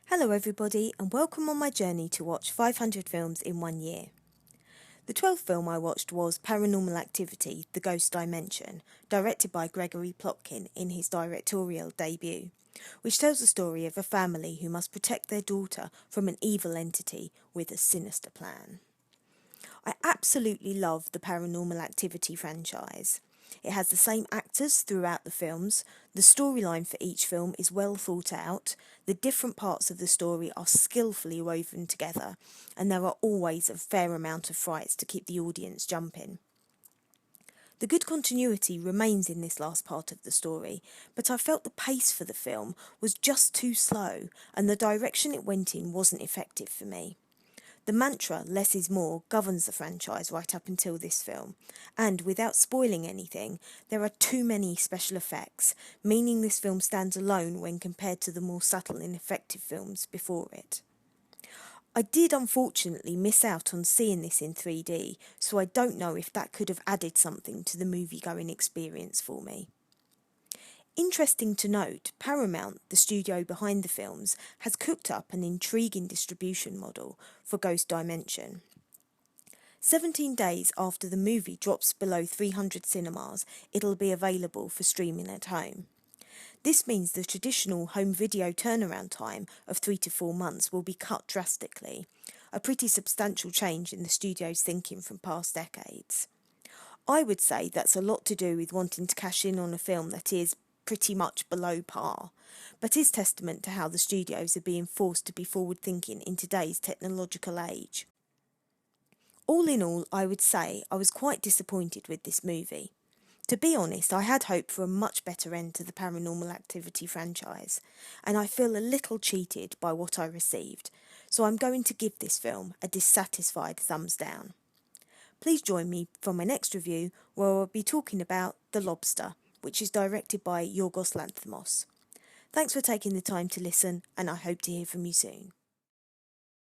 Hello everybody and welcome on my journey to watch 500 films in 1 year. The 12th film I watched was Paranormal Activity, The Ghost Dimension, directed by Gregory Plotkin in his directorial debut, which tells the story of a family who must protect their daughter from an evil entity with a sinister plan. I absolutely love the Paranormal Activity franchise. It has the same actors throughout the films, the storyline for each film is well thought out, the different parts of the story are skillfully woven together, and there are always a fair amount of frights to keep the audience jumping. The good continuity remains in this last part of the story, but I felt the pace for the film was just too slow, and the direction it went in wasn't effective for me. The mantra, less is more, governs the franchise right up until this film, and without spoiling anything, there are too many special effects, meaning this film stands alone when compared to the more subtle and effective films before it. I did unfortunately miss out on seeing this in 3D, so I don't know if that could have added something to the movie-going experience for me. Interesting to note, Paramount, the studio behind the films, has cooked up an intriguing distribution model for Ghost Dimension. 17 days after the movie drops below 300 cinemas, it'll be available for streaming at home. This means the traditional home video turnaround time of 3 to 4 months will be cut drastically, a pretty substantial change in the studio's thinking from past decades. I would say that's a lot to do with wanting to cash in on a film that is pretty much below par, but is testament to how the studios are being forced to be forward-thinking in today's technological age. All in all, I would say I was quite disappointed with this movie. To be honest, I had hoped for a much better end to the Paranormal Activity franchise, and I feel a little cheated by what I received, so I'm going to give this film a dissatisfied thumbs down. Please join me for my next review, where I'll be talking about The Lobster, which is directed by Yorgos Lanthimos. Thanks for taking the time to listen, and I hope to hear from you soon.